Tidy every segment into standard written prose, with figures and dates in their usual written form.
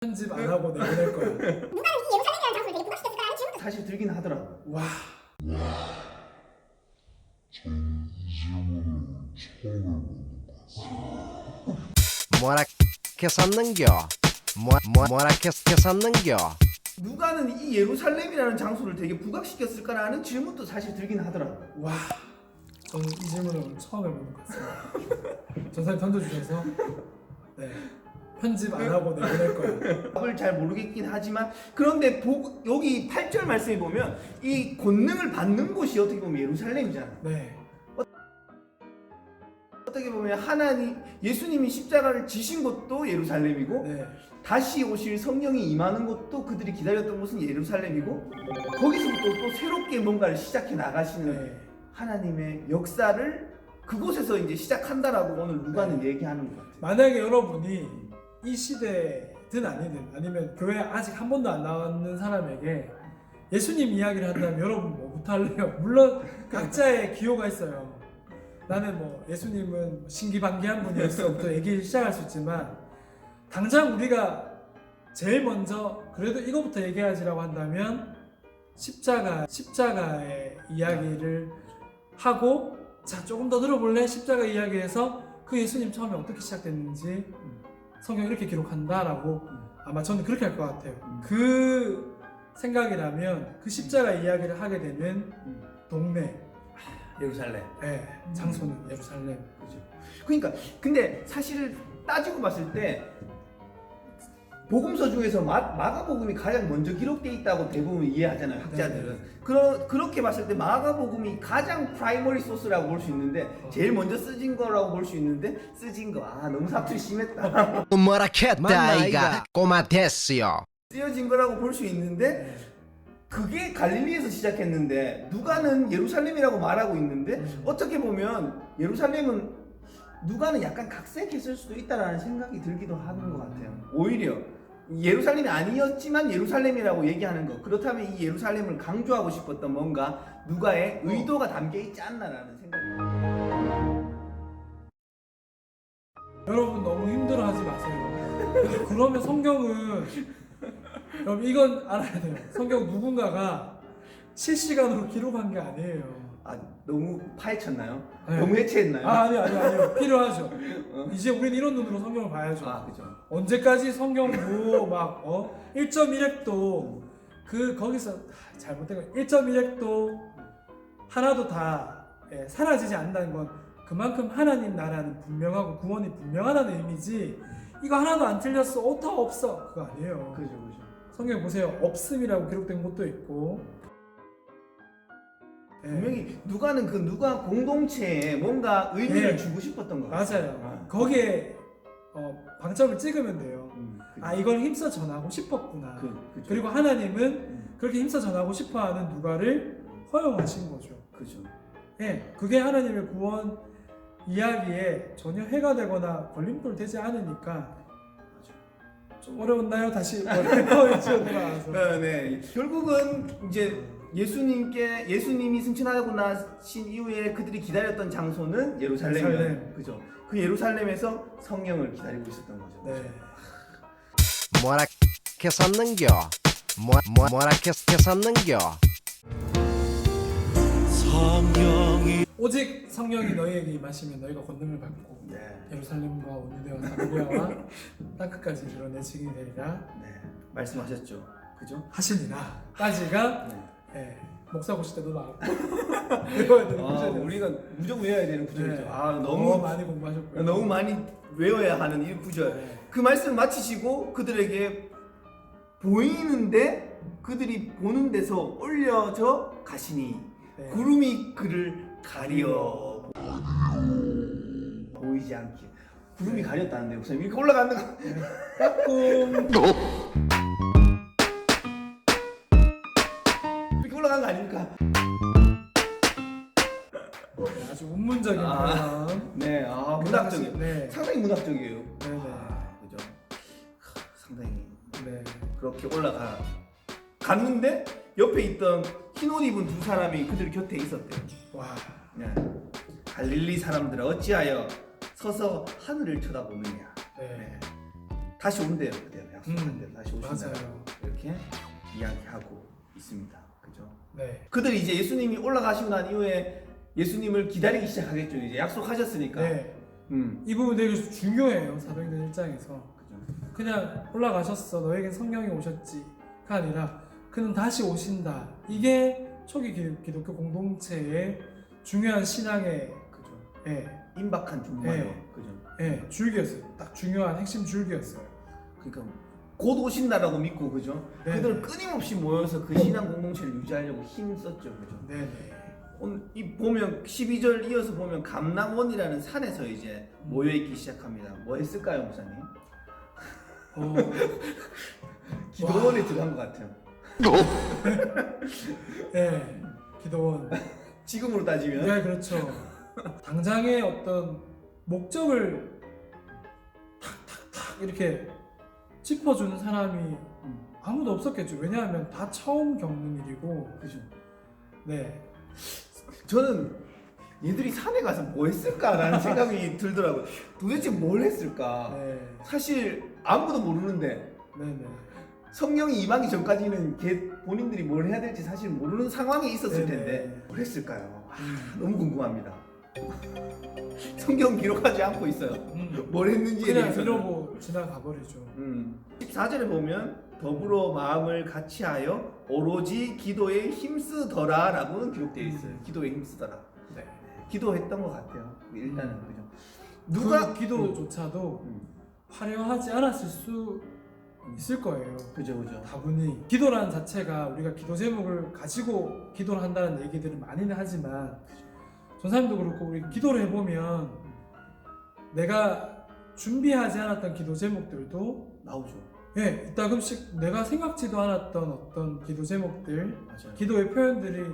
편집 안 하고 내보낼 거야. 누가는 이 예루살렘이라는 장소를 되게 부각시켰을 거라는 질문도 사실 들긴 하더라고. 와. 뭐라 했었는겨? 뭐라 했었는겨? 누가는 이 예루살렘이라는 장소를 되게 부각시켰을 거라는 질문도 사실 들긴 하더라고. 와. 저는 이 질문을 오늘 처음 해보는 것 같습니다. 전사님 던져주셔서 네. 편집 안 하고 내보낼 거야. 답을 잘 모르겠긴 하지만 그런데 여기 8절 말씀에 보면 이 권능을 받는 곳이 어떻게 보면 예루살렘이잖아. 네. 어떻게 보면 예수님이 십자가를 지신 곳도 예루살렘이고 네. 다시 오실 성령이 임하는 곳도 그들이 기다렸던 곳은 예루살렘이고 거기서부터 또 새롭게 뭔가를 시작해 나가시는 네. 하나님의 역사를 그곳에서 이제 시작한다라고 오늘 누가는 얘기하는 것 같아요. 만약에 여러분이 이 시대든 아니면 교회 아직 한 번도 안 나왔는 사람에게 예수님 이야기를 한다면 여러분 뭐부터 할래요? 물론 각자의 기호가 있어요. 나는 뭐 예수님은 신기반기한 분이었어부터 얘기를 시작할 수 있지만 당장 우리가 제일 먼저 그래도 이거부터 얘기하지라고 한다면 십자가의 이야기를 하고 자 조금 더 들어볼래? 십자가 이야기에서 그 예수님 처음에 어떻게 시작됐는지 성경 이렇게 기록한다라고 아마 저는 그렇게 할 것 같아요. 그 생각이라면 그 십자가 이야기를 하게 되는 동네 예루살렘. 장소는 예루살렘. 그죠. 그러니까 근데 사실 따지고 봤을 때 복음서 중에서 마가복음이 가장 먼저 기록되어 있다고 대부분 이해하잖아요, 학자들은. 그렇게 봤을 때 마가복음이 가장 프라이머리 소스라고 볼 수 있는데 제일 먼저 쓰진 거라고 볼 수 있는데 너무 사투리 심했다. 뭐라 했다 이가 꼬마 됐어요. 쓰여진 거라고 볼 수 있는데 그게 갈릴리에서 시작했는데 누가는 예루살렘이라고 말하고 있는데 어떻게 보면 예루살렘은 누가는 약간 각색했을 수도 있다라는 생각이 들기도 하는 것 같아요. 오히려 예루살렘이 아니었지만 예루살렘이라고 얘기하는 거, 그렇다면 이 예루살렘을 강조하고 싶었던 뭔가 누가의 의도가 담겨 있지 않나라는 생각이 여러분 너무 힘들어하지 마세요. 그러면 성경은 여러분 이건 알아야 돼요. 성경 누군가가 실시간으로 기록한 게 아니에요. 너무 파헤쳤나요? 네. 너무 해체했나요? 아니요. 필요하죠. 이제 우리는 이런 눈으로 성경을 봐야죠. 그죠. 언제까지 성경 막 1.1핵도 거기서 잘못된 거 1.1핵도 하나도 다 사라지지 않는다는 건 그만큼 하나님 나라는 분명하고 구원이 분명하다는 의미지 이거 하나도 안 틀렸어 오타 없어 그거 아니에요. 그죠. 성경 보세요. 없음이라고 기록된 곳도 있고 분명히 누가는 그 누가 공동체에 뭔가 의미를 주고 싶었던 것 같아요. 맞아요. 거기에 방점을 찍으면 돼요. 이걸 힘써 전하고 싶었구나. 그죠. 그리고 하나님은 그렇게 힘써 전하고 싶어하는 누가를 허용하신 거죠. 그죠. 그게 하나님의 구원 이야기에 전혀 해가 되거나 걸림돌 되지 않으니까 좀 어려웠나요? 다시 포인트로 돌아와서. 네. 결국은 이제 예수님이 승천하고 나신 이후에 그들이 기다렸던 장소는 예루살렘. 그죠. 그 예루살렘에서 성령을 기다리고 있었던 거죠. 네. 뭐라 했었는겨? 뭐라 했었는겨? 오직 성령이 너희에게 임하시면 너희가 권능을 받고 예루살렘과 온 유대와 사마리아와 땅끝까지 이루어내지게 되리라. 말씀하셨죠. 그죠? 하시니라 까지가 목사 고실 때도 나왔고 외워야 되는 구절이에요. 우리가 무조건 외워야 되는 구절이죠. 너무 많이 공부하셨고요. 너무 많이 외워야 하는 이 구절. 그 말씀 마치시고 그들에게 보이는데 그들이 보는 데서 올려져 가시니 구름이 그를 가려 보이지 않게. 구름이 가렸다는데 목사님 이렇게 올라가는 거. 이렇게 올라간 거 아닙니까? 아주 운문적인 표현. 네, 문학적이에요. 네. 상당히 문학적이에요. 네네. 그죠? 상당히 네. 그렇게 갔는데 옆에 있던 흰 옷 입은 두 사람이 그들 곁에 있었대요. 와. 갈릴리 사람들아 어찌하여 서서 하늘을 쳐다보느냐. 다시 온대요. 그대로. 약속한 대로 다시 오신다. 맞아요. 이렇게 이야기하고 있습니다. 그죠? 네. 그들이 이제 예수님이 올라가시고 난 이후에 예수님을 기다리기 시작하겠죠. 이제 약속하셨으니까. 네. 음. 이 부분 되게 중요해요. 사도행전 1장에서. 그죠. 그냥 올라가셨어. 너에겐 성령이 오셨지가 아니라 그는 다시 오신다. 이게 초기 기독교 공동체의 중요한 신앙의 그죠. 예, 임박한 종말로. 네. 그죠. 예, 줄기였어요. 딱 중요한 핵심 줄기였어요. 그러니까 곧 오신다라고 믿고 그죠. 네. 그들은 끊임없이 모여서 그 신앙 공동체를 유지하려고 힘썼죠. 그죠. 네네. 오늘 이 보면 12절 이어서 보면 감람원이라는 산에서 이제 모여 있기 시작합니다. 뭐 했을까요, 목사님? 기도원에 들어간 것 같아요. 네, 기도원. 지금으로 따지면 네, 그렇죠. 당장의 어떤 목적을 탁탁탁 이렇게 짚어주는 사람이 아무도 없었겠죠. 왜냐하면 다 처음 겪는 일이고. 그죠. 네. 저는 얘들이 산에 가서 뭐 했을까라는 생각이 들더라고요. 도대체 뭘 했을까? 네. 사실 아무도 모르는데 네네. 성령이 임하기 전까지는 본인들이 뭘 해야 될지 사실 모르는 상황에 있었을 네네. 텐데 뭘 했을까요? 너무 궁금합니다. 성경 기록하지 않고 있어요. 뭘 했는지에 그냥 대해서는. 이러고 지나가 버리죠. 14절에 보면 더불어 마음을 같이하여 오로지 기도에 힘쓰더라라고는 기록되어 있어요. 기도에 힘쓰더라. 네. 기도했던 것 같아요. 일단은 그죠. 누가 기도조차도 음. 화려하지 않았을 수 있을 거예요. 그죠 그죠. 다분히 기도라는 자체가 우리가 기도 제목을 가지고 기도를 한다는 얘기들을 많이는 하지만 전사님도 그렇고 우리 기도를 해보면 내가 준비하지 않았던 기도 제목들도 나오죠. 예, 이따금씩 내가 생각지도 않았던 어떤 기도 제목들, 맞아요. 기도의 표현들이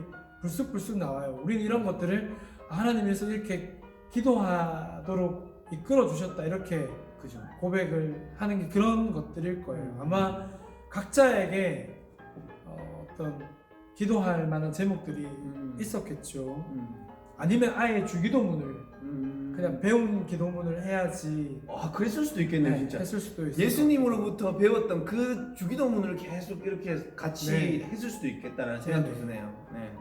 불쑥불쑥 나와요. 우리는 이런 것들을 하나님께서 이렇게 기도하도록 이끌어 주셨다 이렇게 그죠. 고백을 하는 게 그런 것들일 거예요. 아마 각자에게 어떤 기도할 만한 제목들이 있었겠죠. 아니면 아예 주기도문을 그냥 배운 기도문을 해야지 아 그랬을 수도 있겠네요. 네, 진짜. 했을 수도 있어요. 예수님으로부터 배웠던 그 주기도문을 계속 이렇게 같이 네. 했을 수도 있겠다는 생각도 네네. 드네요. 네.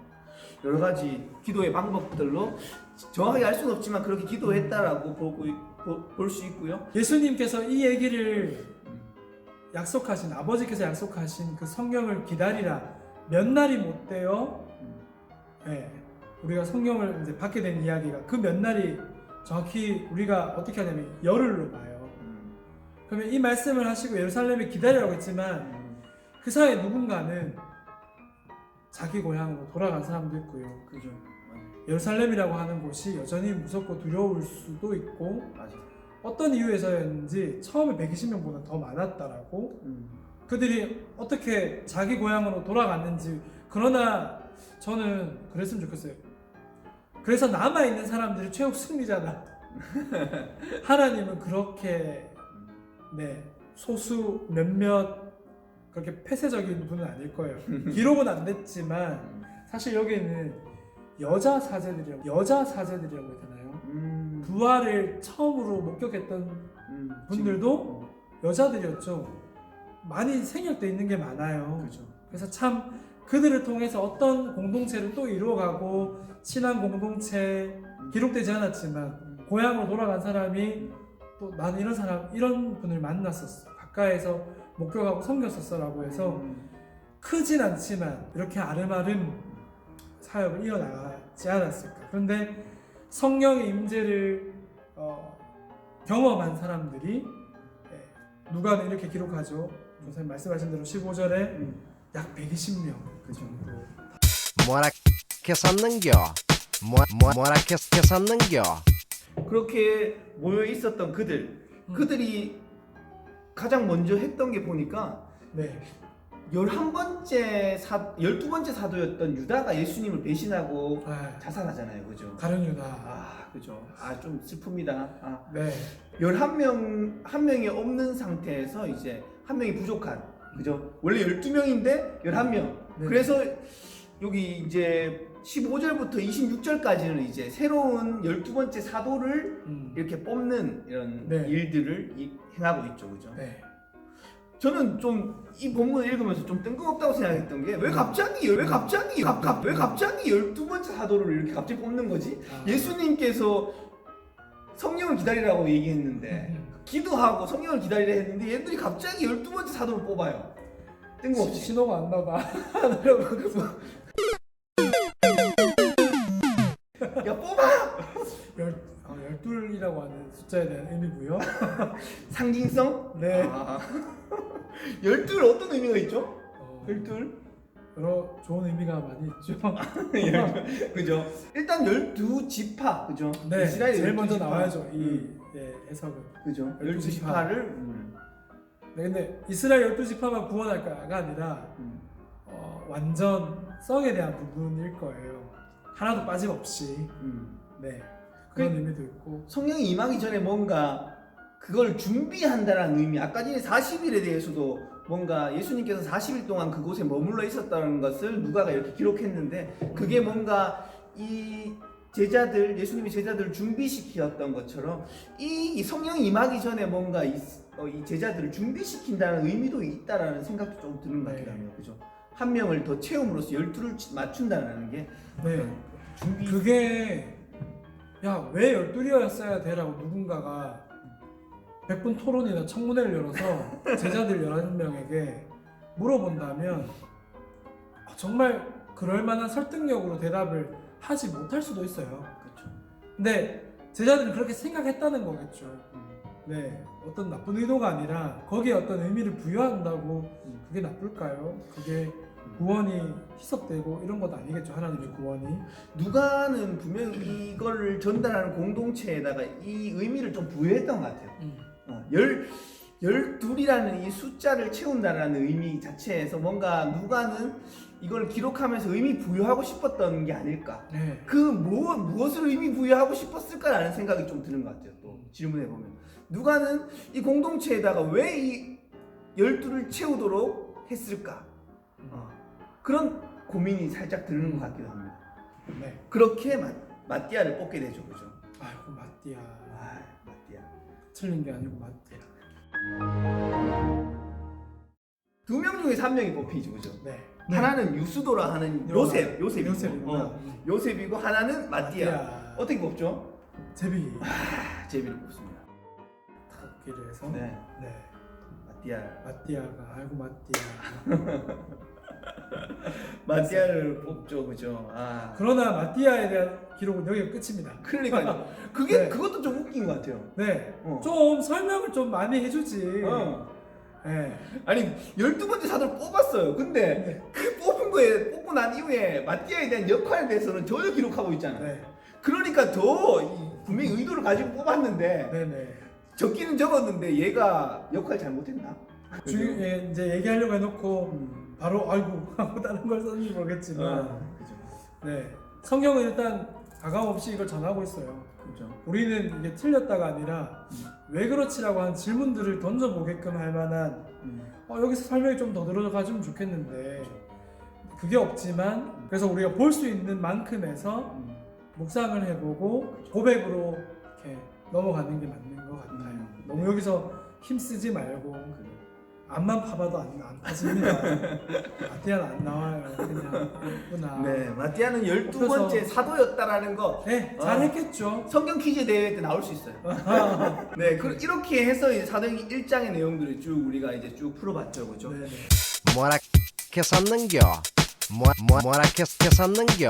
여러 가지 기도의 방법들로 정확하게 알 수는 없지만 그렇게 기도했다라고 볼 수 있고요. 예수님께서 이 얘기를 약속하신 아버지께서 약속하신 그 성령을 기다리라 몇 날이 못 되어 네, 우리가 성령을 이제 받게 된 이야기가 그 몇 날이 정확히 우리가 어떻게 하냐면 열흘로 봐요. 그러면 이 말씀을 하시고 예루살렘에 기다리라고 했지만 그 사이에 누군가는 자기 고향으로 돌아간 사람도 있고요. 그죠. 예루살렘이라고 하는 곳이 여전히 무섭고 두려울 수도 있고 맞아. 어떤 이유에서였는지 처음에 120명보다 더 많았다라고 그들이 어떻게 자기 고향으로 돌아갔는지 그러나 저는 그랬으면 좋겠어요. 그래서 남아있는 사람들이 최후 승리잖아. 하나님은 그렇게 네 소수 몇몇 그렇게 폐쇄적인 분은 아닐 거예요. 기록은 안 됐지만 사실 여기는 여자 사제들이라고 해야 되나요? 부활을 처음으로 목격했던 분들도 여자들이었죠. 많이 생략돼 있는 게 많아요. 그죠. 그래서 참 그들을 통해서 어떤 공동체를 또 이루어가고 신앙 공동체 기록되지 않았지만 고향으로 돌아간 사람이 또 나는 이런 분을 만났었어. 가까이서 목격하고 섬겼었어라고 해서 크진 않지만 이렇게 아름아름 사역을 이어나가지 않았을까. 그런데 성령의 임재를 경험한 사람들이 누가는 이렇게 기록하죠. 선생님 말씀하신 대로 15절에 약 120명 그 정도. 뭐라 했었는겨? 뭐라 했었는겨? 그렇게 모여 있었던 그들이 가장 먼저 했던 게 보니까 네. 12번째 사도였던 유다가 예수님을 배신하고 아, 자살하잖아요. 그죠? 가룟 유다. 그죠. 좀 슬픕니다. 네. 11명, 한 명이 없는 상태에서 이제 한 명이 부족한. 그죠? 원래 12명인데 11명. 네. 그래서 여기 이제 15절부터 26절까지는 이제 새로운 12번째 사도를 이렇게 뽑는 이런 네. 일들을 행하고 있죠. 그죠? 네. 저는 좀 이 본문을 읽으면서 좀 뜬금없다고 생각했던 게 왜 갑자기 12번째 사도를 이렇게 갑자기 뽑는 거지? 예수님께서 성령을 기다리라고 얘기했는데 기도하고 성령을 기다리라 했는데 얘들이 갑자기 12번째 사도를 뽑아요. 뜬금없이. 신호가 안 나가. 야 뽑아! 12이라고 하는 숫자에 대한 의미고요. 상징성? 네. 아. 12 어떤 의미가 있죠? 12? 여러 좋은 의미가 많이 있죠. 그죠? 일단 12지파 그죠? 네, 이스라엘 제일 먼저 12지파. 나와야죠. 이 해석은. 그죠? 12지파. 12지파를 네, 근데 이스라엘 12지파만 구원할까가 아니라 완전 성에 대한 부분일 거예요. 하나도 빠짐없이. 네, 그런 의미도 있고. 성령이 임하기 전에 뭔가 그걸 준비한다는 의미. 아까 전에 40일에 대해서도 뭔가 예수님께서 40일 동안 그곳에 머물러 있었다는 것을 누가가 이렇게 기록했는데 그게 뭔가 이 제자들, 예수님의 제자들을 준비시켰던 것처럼 이 성령이 임하기 전에 뭔가 이 제자들을 준비시킨다는 의미도 있다라는 생각도 좀 드는 것 같기도 합니다. 그죠? 한 명을 더 채움으로써 12를 맞춘다는 게 네, 준비. 그게 야 왜 12이었어야 돼라고 누군가가 100분 토론이나 청문회를 열어서 제자들 11명에게 물어본다면 정말 그럴 만한 설득력으로 대답을 하지 못할 수도 있어요. 그렇죠. 근데 제자들은 그렇게 생각했다는 거겠죠. 네, 어떤 나쁜 의도가 아니라 거기에 어떤 의미를 부여한다고 그게 나쁠까요? 그게 구원이 희석되고 이런 것도 아니겠죠. 하나님의 구원이. 누가는 분명히 이걸 전달하는 공동체에다가 이 의미를 좀 부여했던 것 같아요. 12이라는 이 숫자를 채운다라는 의미 자체에서 뭔가 누가는 이걸 기록하면서 의미 부여하고 싶었던 게 아닐까. 네. 무엇을 의미 부여하고 싶었을까라는 생각이 좀 드는 것 같아요. 또 질문해보면 누가는 이 공동체에다가 왜 이 12를 채우도록 했을까. 그런 고민이 살짝 드는 것 같기도 합니다. 네. 그렇게 마띠아를 뽑게 되죠. 그죠? 아이고 마띠아. 마띠아. 틀린 게 아니고 마띠아. 2명 중에 3명이 뽑히죠. 그죠? 네. 하나는 유스도라 하는 요셉이고 요셉이구나. 요셉이고 하나는 마띠아. 마띠아. 어떻게 뽑죠? 제비. 제비를 뽑습니다. 탁기를 해서. 네. 네. 마띠아가 아이고 마띠아. 마띠아를 뽑죠. 그죠? 그러나 마띠아에 대한 기록은 여기가 끝입니다. 그러니까요. 그게 네. 그것도 좀 웃긴 것 같아요. 네. 좀 설명을 좀 많이 해주지. 네. 아니 12번째 사도를 뽑았어요. 근데 네. 그 뽑고 난 이후에 마띠아에 대한 역할에 대해서는 전혀 기록하고 있잖아요. 네. 그러니까 더 분명히 의도를 가지고 뽑았는데 네네. 적기는 적었는데 얘가 역할 잘못했나? 이제 얘기하려고 해놓고 바로 아이고 하고 다른 걸 썼는지 모르겠지만 그죠. 네. 성경은 일단 가감없이 이걸 전하고 있어요. 그죠. 우리는 이게 틀렸다가 아니라 왜 그렇지라고 하는 질문들을 던져보게끔 할 만한 여기서 설명이 좀 더 들어가주면 좋겠는데 그게 없지만 그래서 우리가 볼 수 있는 만큼에서 묵상을 해보고 고백으로 이렇게 넘어가는 게 맞는 것 같아요. 너무 여기서 힘쓰지 말고 앞만 파봐도 안 빠집니다. 마띠아는 안 나와요. 그냥 예쁘나. 네, 마띠아는 12번째 사도였다라는 거. 네, 잘했겠죠. 성경 퀴즈 대회 때 나올 수 있어요. 네, 이렇게 해서 이제 사도행전 1장의 내용들을 쭉 우리가 이제 쭉 풀어봤죠, 그죠? 네. 뭐라 했었는겨? 뭐라 했었는겨?